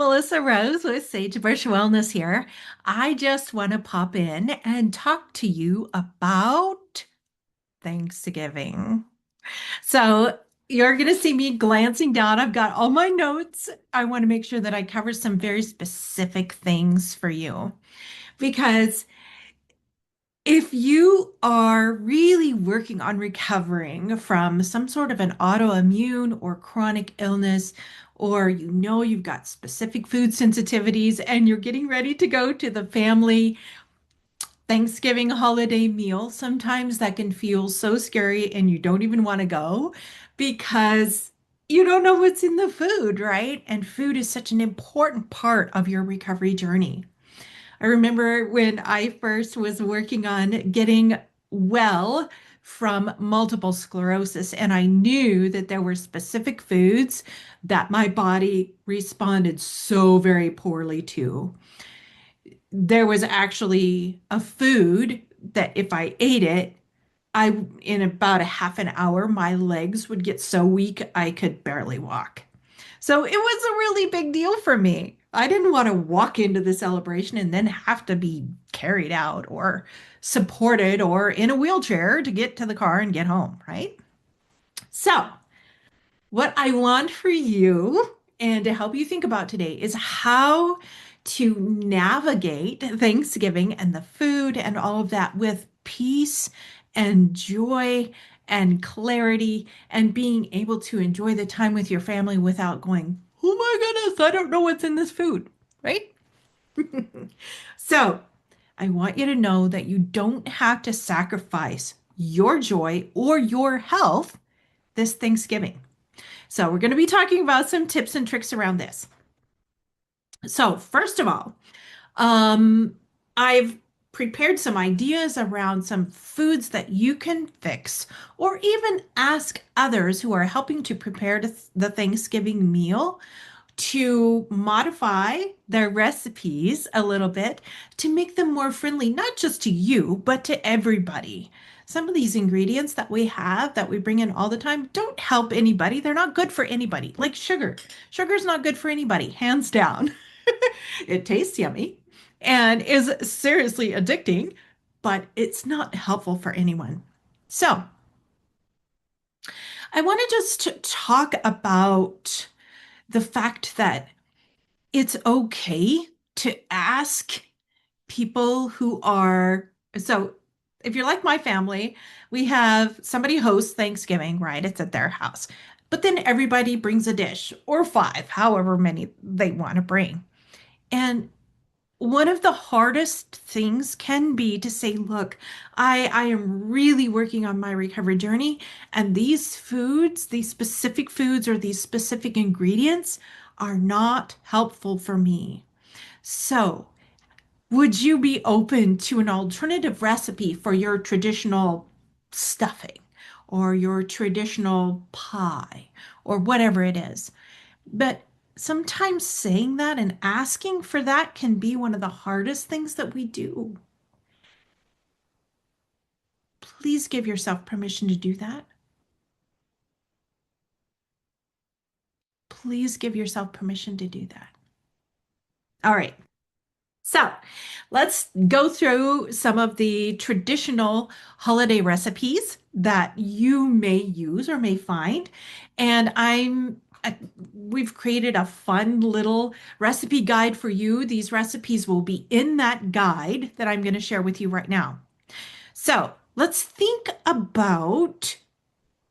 Melissa Rose with Sagebrush Wellness here. I just want to pop in and talk to you about Thanksgiving. So, you're going to see me glancing down. I've got all my notes. I want to make sure that I cover some very specific things for you because if you are really working on recovering from some sort of an autoimmune or chronic illness, or you know you've got specific food sensitivities and you're getting ready to go to the family Thanksgiving holiday meal, sometimes that can feel so scary and you don't even want to go because you don't know what's in the food, right? And food is such an important part of your recovery journey. I remember when I first was working on getting well from multiple sclerosis, and I knew that there were specific foods that my body responded so very poorly to. There was actually a food that if I ate it, in about a half an hour, my legs would get so weak I could barely walk. So it was a really big deal for me. I didn't want to walk into the celebration and then have to be carried out or supported or in a wheelchair to get to the car and get home, right? So, what I want for you and to help you think about today is how to navigate Thanksgiving and the food and all of that with peace and joy and clarity and being able to enjoy the time with your family without going, oh my goodness, I don't know what's in this food, right? So I want you to know that you don't have to sacrifice your joy or your health this Thanksgiving. So, we're going to be talking about some tips and tricks around this. So, first of all, um, I've prepared some ideas around some foods that you can fix or even ask others who are helping to prepare the Thanksgiving meal to modify their recipes a little bit to make them more friendly, not just to you, but to everybody. Some of these ingredients that we have that we bring in all the time don't help anybody. They're not good for anybody. Like sugar. Sugar is not good for anybody, hands down. It tastes yummy and is seriously addicting, but it's not helpful for anyone. So, I want to just talk about the fact that it's okay to ask people who are so if you're like my family, we have somebody hosts Thanksgiving, right? It's at their house. But then everybody brings a dish or five, however many they want to bring. And one of the hardest things can be to say, look, I am really working on my recovery journey, and these foods, these specific foods or these specific ingredients are not helpful for me. So, would you be open to an alternative recipe for your traditional stuffing or your traditional pie or whatever it is? But sometimes saying that and asking for that can be one of the hardest things that we do. Please give yourself permission to do that. Please give yourself permission to do that. All right. So let's go through some of the traditional holiday recipes that you may use or may find. And we've created a fun little recipe guide for you. These recipes will be in that guide that I'm going to share with you right now. So let's think about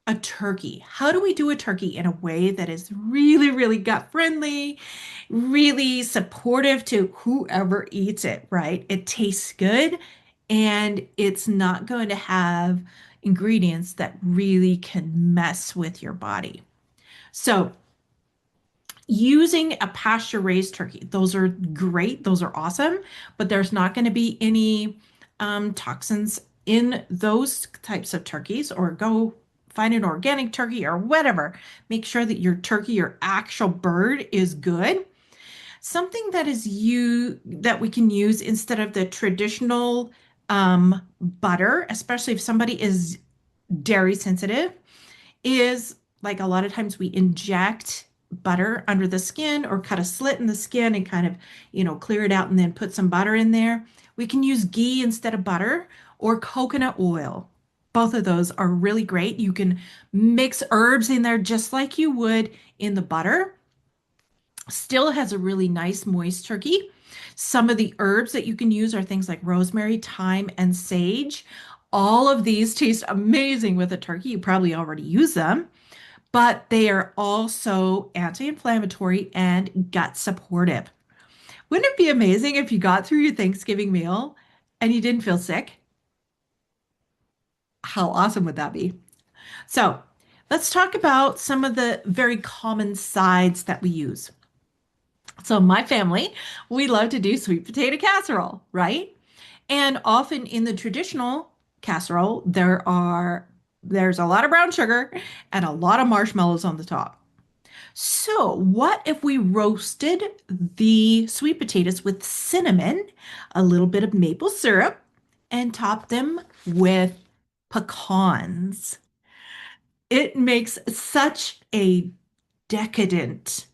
a turkey. How do we do a turkey in a way that is really, really gut friendly, really supportive to whoever eats it, right? It tastes good and it's not going to have ingredients that really can mess with your body. So, using a pasture raised turkey, those are great, those are awesome, but there's not going to be any toxins in those types of turkeys, or go find an organic turkey or whatever. Make sure that your turkey, your actual bird, is good. Something that is you that we can use instead of the traditional butter, especially if somebody is dairy sensitive, is like a lot of times we inject butter under the skin or cut a slit in the skin and kind of, clear it out and then put some butter in there. We can use ghee instead of butter or coconut oil. Both of those are really great. You can mix herbs in there just like you would in the butter. Still has a really nice moist turkey. Some of the herbs that you can use are things like rosemary, thyme, and sage. All of these taste amazing with a turkey. You probably already use them, but they are also anti-inflammatory and gut supportive. Wouldn't it be amazing if you got through your Thanksgiving meal and you didn't feel sick? How awesome would that be? So, let's talk about some of the very common sides that we use. So, my family, we love to do sweet potato casserole, right? And often in the traditional casserole, there's a lot of brown sugar and a lot of marshmallows on the top. So, what if we roasted the sweet potatoes with cinnamon, a little bit of maple syrup, and topped them with pecans? It makes such a decadent,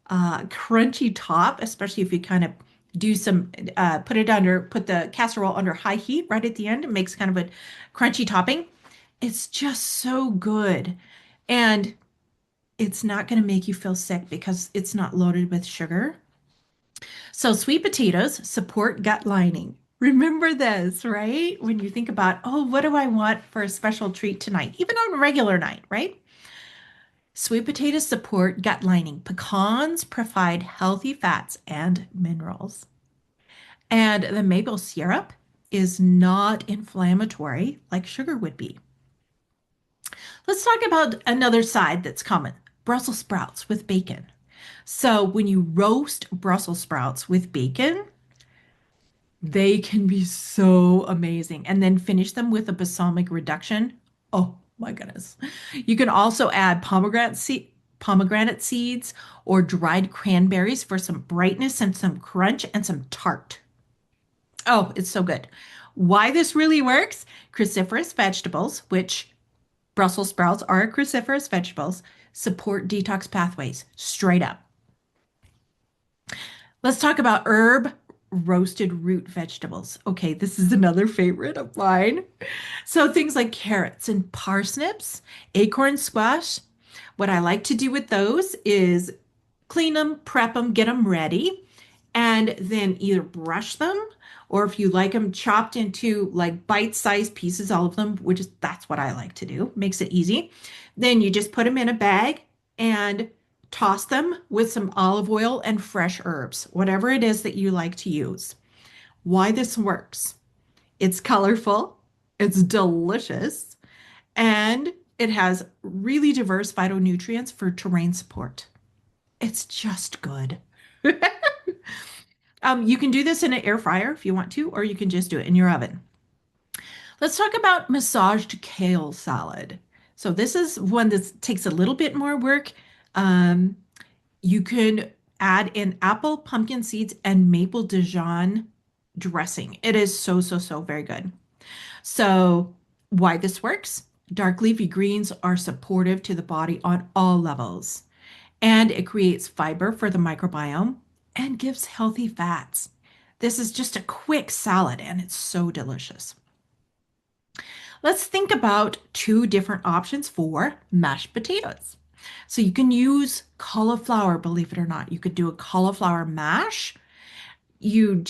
crunchy top, especially if you kind of put the casserole under high heat right at the end. It makes kind of a crunchy topping. It's just so good. And it's not going to make you feel sick because it's not loaded with sugar. So, sweet potatoes support gut lining. Remember this, right? When you think about, oh, what do I want for a special treat tonight? Even on a regular night, right? Sweet potatoes support gut lining. Pecans provide healthy fats and minerals. And the maple syrup is not inflammatory like sugar would be. Let's talk about another side that's common, Brussels sprouts with bacon. So, when you roast Brussels sprouts with bacon, they can be so amazing. And then finish them with a balsamic reduction. Oh my goodness. You can also add pomegranate seeds or dried cranberries for some brightness and some crunch and some tart. Oh, it's so good. Why this really works? Cruciferous vegetables, which Brussels sprouts are cruciferous vegetables, support detox pathways straight up. Let's talk about herb roasted root vegetables. Okay, this is another favorite of mine. So things like carrots and parsnips, acorn squash. What I like to do with those is clean them, prep them, get them ready, and then either brush them or if you like them chopped into like bite-sized pieces, all of them, which is that's what I like to do. Makes it easy. Then you just put them in a bag and toss them with some olive oil and fresh herbs, whatever it is that you like to use. Why this works. It's colorful, it's delicious, and it has really diverse phytonutrients for terrain support. It's just good. You can do this in an air fryer if you want to, or you can just do it in your oven. Let's talk about massaged kale salad. So this is one that takes a little bit more work. Um, you can add in apple, pumpkin seeds, and maple Dijon dressing. It is so, so, so very good. So, why this works? Dark leafy greens are supportive to the body on all levels, and it creates fiber for the microbiome and gives healthy fats. This is just a quick salad, and it's so delicious. Let's think about two different options for mashed potatoes. So you can use cauliflower, believe it or not. You could do a cauliflower mash. You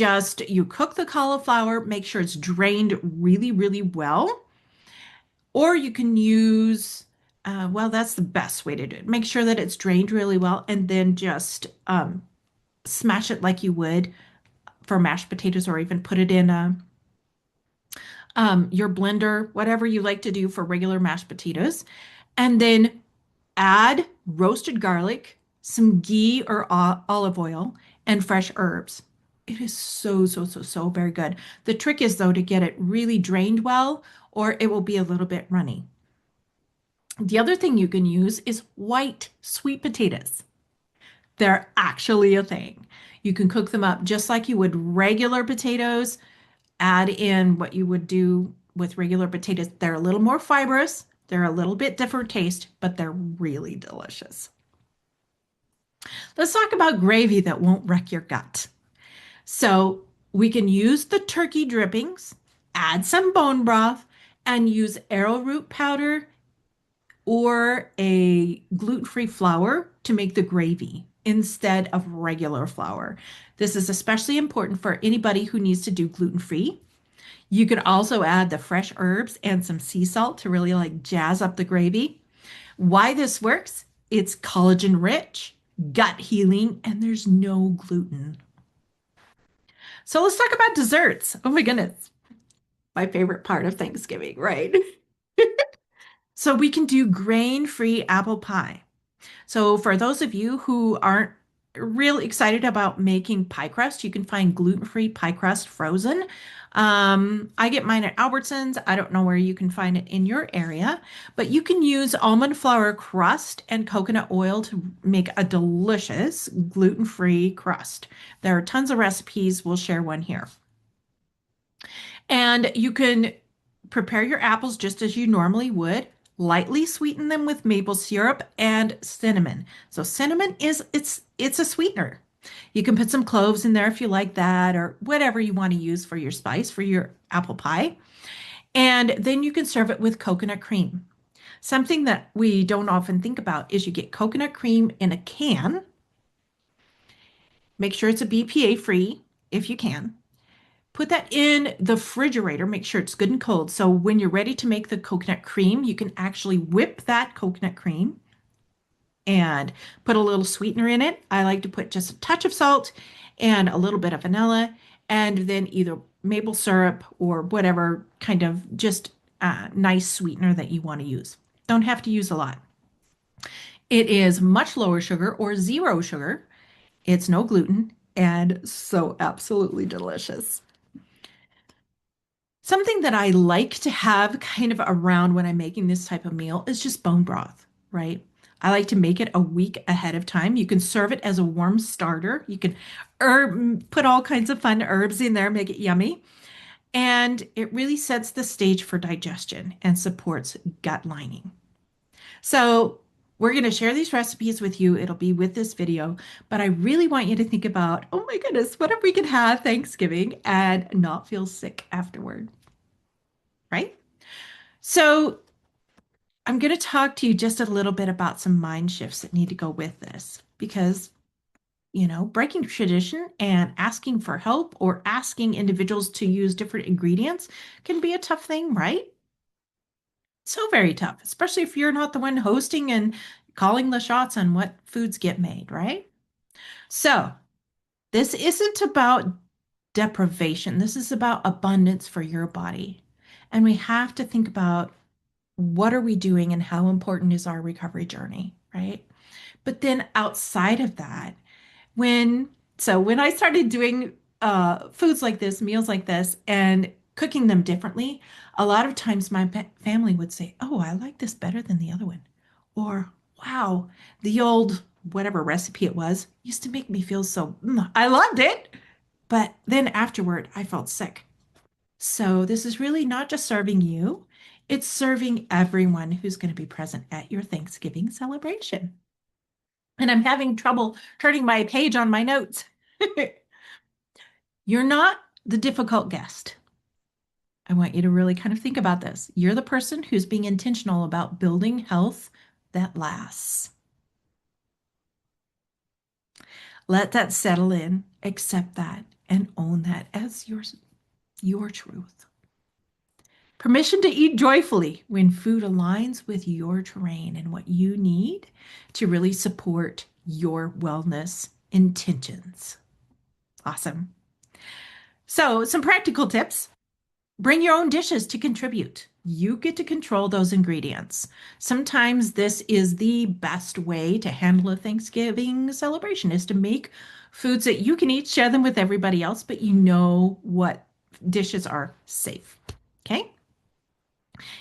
cook the cauliflower, make sure it's drained really, really well. Or you can use, well, that's the best way to do it. Make sure that it's drained really well and then just smash it like you would for mashed potatoes or even put it in your blender, whatever you like to do for regular mashed potatoes. And then add roasted garlic, some ghee or olive oil, and fresh herbs. It is so, so, so, so very good. The trick is, though, to get it really drained well, or it will be a little bit runny. The other thing you can use is white sweet potatoes. They're actually a thing. You can cook them up just like you would regular potatoes, add in what you would do with regular potatoes. They're a little more fibrous, they're a little bit different taste, but they're really delicious. Let's talk about gravy that won't wreck your gut. So we can use the turkey drippings, add some bone broth, and use arrowroot powder or a gluten-free flour to make the gravy instead of regular flour. This is especially important for anybody who needs to do gluten-free. You can also add the fresh herbs and some sea salt to really like jazz up the gravy. Why this works? It's collagen rich, gut healing, and there's no gluten. So let's talk about desserts. Oh my goodness, my favorite part of Thanksgiving, right? So we can do grain-free apple pie. So for those of you who aren't real excited about making pie crust, you can find gluten-free pie crust frozen. I get mine at Albertsons. I don't know where you can find it in your area, but you can use almond flour crust and coconut oil to make a delicious gluten-free crust. There are tons of recipes. We'll share one here. And you can prepare your apples just as you normally would. Lightly sweeten them with maple syrup and cinnamon. So cinnamon is it's a sweetener. You can put some cloves in there if you like that, or whatever you want to use for your spice for your apple pie. And then you can serve it with coconut cream. Something that we don't often think about is you get coconut cream in a can. Make sure it's a BPA free if you can. Put that in the refrigerator, make sure it's good and cold. So when you're ready to make the coconut cream, you can actually whip that coconut cream and put a little sweetener in it. I like to put just a touch of salt and a little bit of vanilla, and then either maple syrup or whatever kind of just nice sweetener that you want to use. Don't have to use a lot. It is much lower sugar or zero sugar. It's no gluten and so absolutely delicious. Something that I like to have kind of around when I'm making this type of meal is just bone broth, right? I like to make it a week ahead of time. You can serve it as a warm starter. You can put all kinds of fun herbs in there, make it yummy. And it really sets the stage for digestion and supports gut lining. So we're going to share these recipes with you. It'll be with this video, but I really want you to think about, oh my goodness, what if we could have Thanksgiving and not feel sick afterward, right? So I'm going to talk to you just a little bit about some mind shifts that need to go with this because, breaking tradition and asking for help or asking individuals to use different ingredients can be a tough thing, right? So very tough, especially if you're not the one hosting and calling the shots on what foods get made, right? So this isn't about deprivation. This is about abundance for your body. And we have to think about what are we doing and how important is our recovery journey, right? But then outside of that, when when I started doing foods like this, meals like this, and cooking them differently, a lot of times my family would say, "Oh, I like this better than the other one," or "Wow, the old whatever recipe it was used to make me feel so I loved it, but then afterward I felt sick." So this is really not just serving you, it's serving everyone who's going to be present at your Thanksgiving celebration. And I'm having trouble turning my page on my notes. You're not the difficult guest. I want you to really kind of think about this. You're the person who's being intentional about building health that lasts. Let that settle in, accept that, and own that as your truth. Permission to eat joyfully when food aligns with your terrain and what you need to really support your wellness intentions. Awesome. So, some practical tips. Bring your own dishes to contribute. You get to control those ingredients. Sometimes this is the best way to handle a Thanksgiving celebration is to make foods that you can eat, share them with everybody else, but you know what dishes are safe. Okay?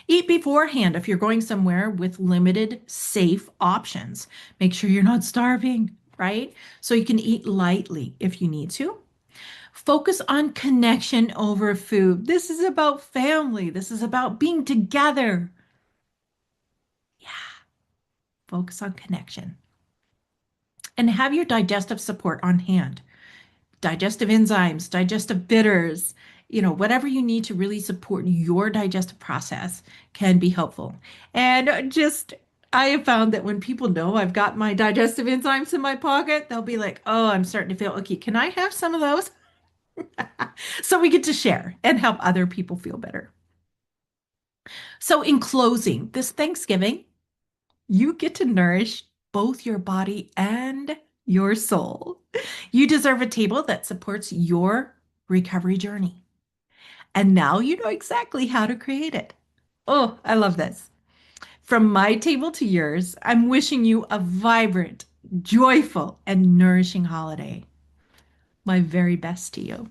Eat beforehand if you're going somewhere with limited safe options. Make sure you're not starving, right? So you can eat lightly if you need to. Focus on connection over food. This is about family. This is about being together. Yeah, focus on connection. and have your digestive support on hand. Digestive enzymes, digestive bitters, whatever you need to really support your digestive process can be helpful. And just, I have found that when people know I've got my digestive enzymes in my pocket, they'll be like, oh, I'm starting to feel okay. Can I have some of those? So we get to share and help other people feel better. So, in closing, this Thanksgiving, you get to nourish both your body and your soul. You deserve a table that supports your recovery journey. And now you know exactly how to create it. Oh, I love this. From my table to yours, I'm wishing you a vibrant, joyful, and nourishing holiday. My very best to you.